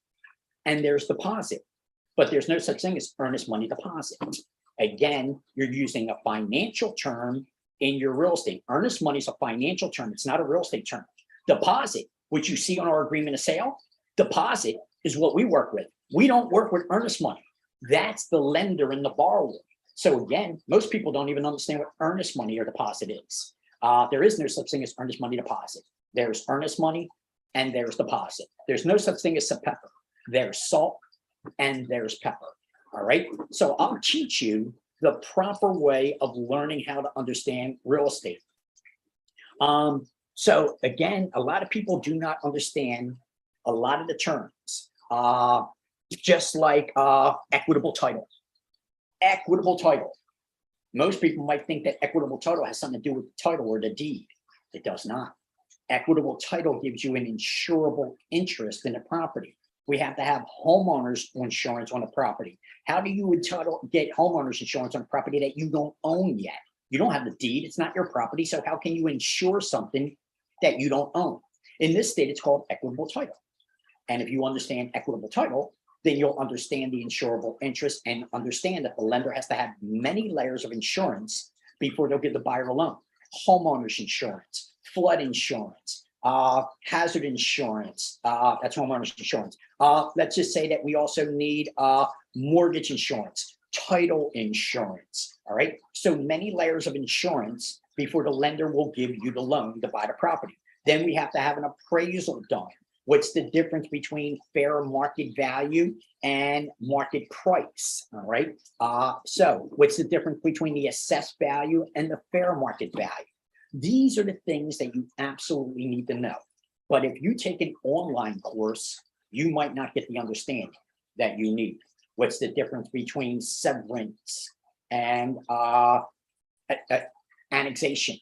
and there's deposit, but there's no such thing as earnest money deposit. Again, you're using a financial term in your real estate. Earnest money is a financial term. It's not a real estate term. Deposit, which you see on our agreement of sale, deposit is what we work with. We don't work with earnest money. That's the lender and the borrower. So again, most people don't even understand what earnest money or deposit is. There is no such thing as earnest money deposit. There's earnest money and there's deposit. There's no such thing as pepper. There's salt and there's pepper. All right. So I'll teach you the proper way of learning how to understand real estate. So again, a lot of people do not understand a lot of the terms, just like equitable title. Equitable title. Most people might think that equitable title has something to do with the title or the deed. It does not. Equitable title gives you an insurable interest in the property. We have to have homeowners insurance on a property. How do you get homeowners insurance on a property that you don't own yet? You don't have the deed. It's not your property. So how can you insure something that you don't own? In this state, it's called equitable title. And if you understand equitable title, then you'll understand the insurable interest and understand that the lender has to have many layers of insurance before they'll give the buyer a loan. Homeowners insurance, flood insurance, hazard insurance, that's homeowners insurance. Let's just say that we also need mortgage insurance, title insurance, all right? So many layers of insurance before the lender will give you the loan to buy the property. Then we have to have an appraisal done. What's the difference between fair market value and market price, all right? So what's the difference between the assessed value and the fair market value? These are the things that you absolutely need to know. But if you take an online course, you might not get the understanding that you need. What's the difference between severance and annexation?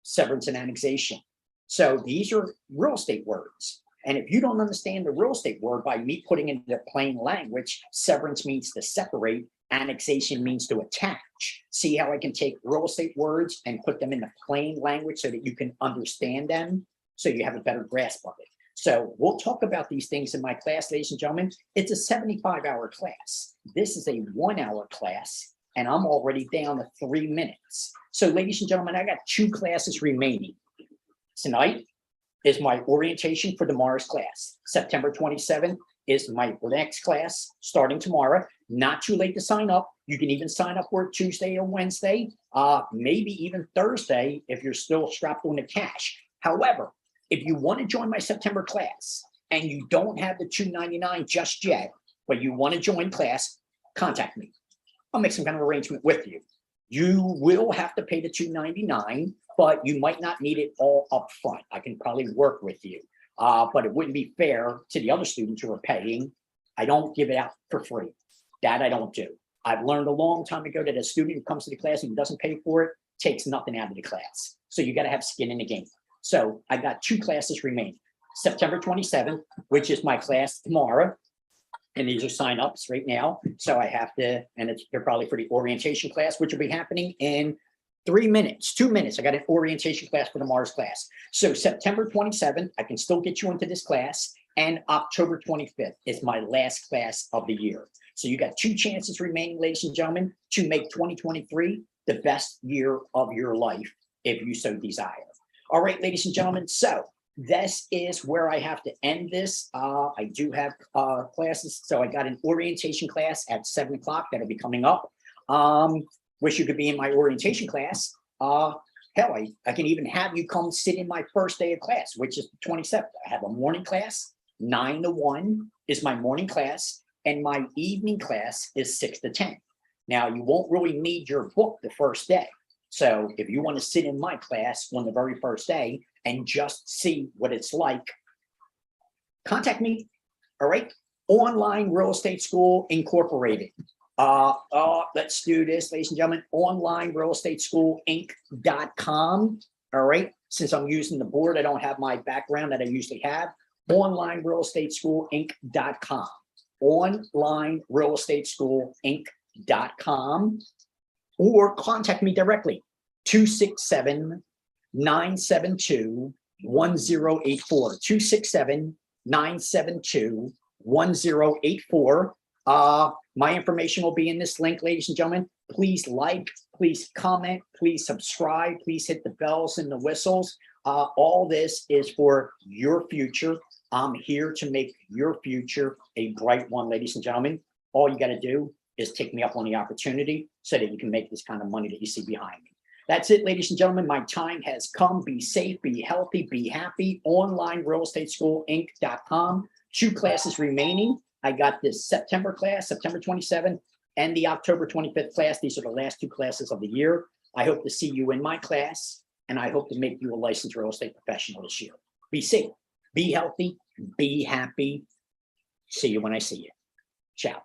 Severance and annexation. So these are real estate words. And if you don't understand the real estate word by me putting it into plain language, severance means to separate, annexation means to attach. See how I can take real estate words and put them into plain language so that you can understand them, so you have a better grasp of it. So we'll talk about these things in my class, ladies and gentlemen. It's a 75-hour class. This is a 1-hour class, and I'm already down to 3 minutes. So ladies and gentlemen, I got 2 classes remaining. Tonight is my orientation for tomorrow's class. September 27th is my next class starting tomorrow. Not too late to sign up. You can even sign up for Tuesday or Wednesday, maybe even Thursday if you're still strapped on the cash. However, if you want to join my September class and you don't have the $299 just yet, but you want to join class, contact me. I'll make some kind of arrangement with you. You will have to pay the $299, but you might not need it all up front. I can probably work with you, but it wouldn't be fair to the other students who are paying. I don't give it out for free. That I don't do. I've learned a long time ago that a student who comes to the class and doesn't pay for it takes nothing out of the class. So you got to have skin in the game. So I got 2 classes remaining. September 27th, which is my class tomorrow. And these are sign-ups right now. So I have to, and they're probably for the orientation class, which will be happening in 3 minutes, 2 minutes. I got an orientation class for tomorrow's class. So September 27th, I can still get you into this class. And October 25th is my last class of the year. So you got 2 chances remaining, ladies and gentlemen, to make 2023 the best year of your life, if you so desire. All right, ladies and gentlemen, so this is where I have to end this. I do have classes. So I got an orientation class at 7 o'clock that'll be coming up. Wish you could be in my orientation class. Hell, I can even have you come sit in my first day of class, which is the 27th. I have a morning class, 9 to 1 is my morning class, and my evening class is 6 to 10. Now, you won't really need your book the first day. So if you want to sit in my class on the very first day and just see what it's like, contact me. All right. Online Real Estate School Incorporated. Let's do this, ladies and gentlemen. Online Real Estate School Inc.com. All right. Since I'm using the board, I don't have my background that I usually have. OnlineRealEstateSchoolInc.com. OnlineRealEstateSchoolInc.com. Or contact me directly, 267-972-1084. 267-972-1084. My information will be in this link, ladies and gentlemen. Please like, please comment, please subscribe, please hit the bells and the whistles. All this is for your future. I'm here to make your future a bright one, ladies and gentlemen. All you got to do is take me up on the opportunity so that you can make this kind of money that you see behind me. That's it, ladies and gentlemen. My time has come. Be safe, be healthy, be happy. OnlineRealEstateSchoolInc.com. 2 classes remaining. I got this September class, September 27th, and the October 25th class. These are the last 2 classes of the year. I hope to see you in my class, and I hope to make you a licensed real estate professional this year. Be safe, be healthy, be happy. See you when I see you. Ciao.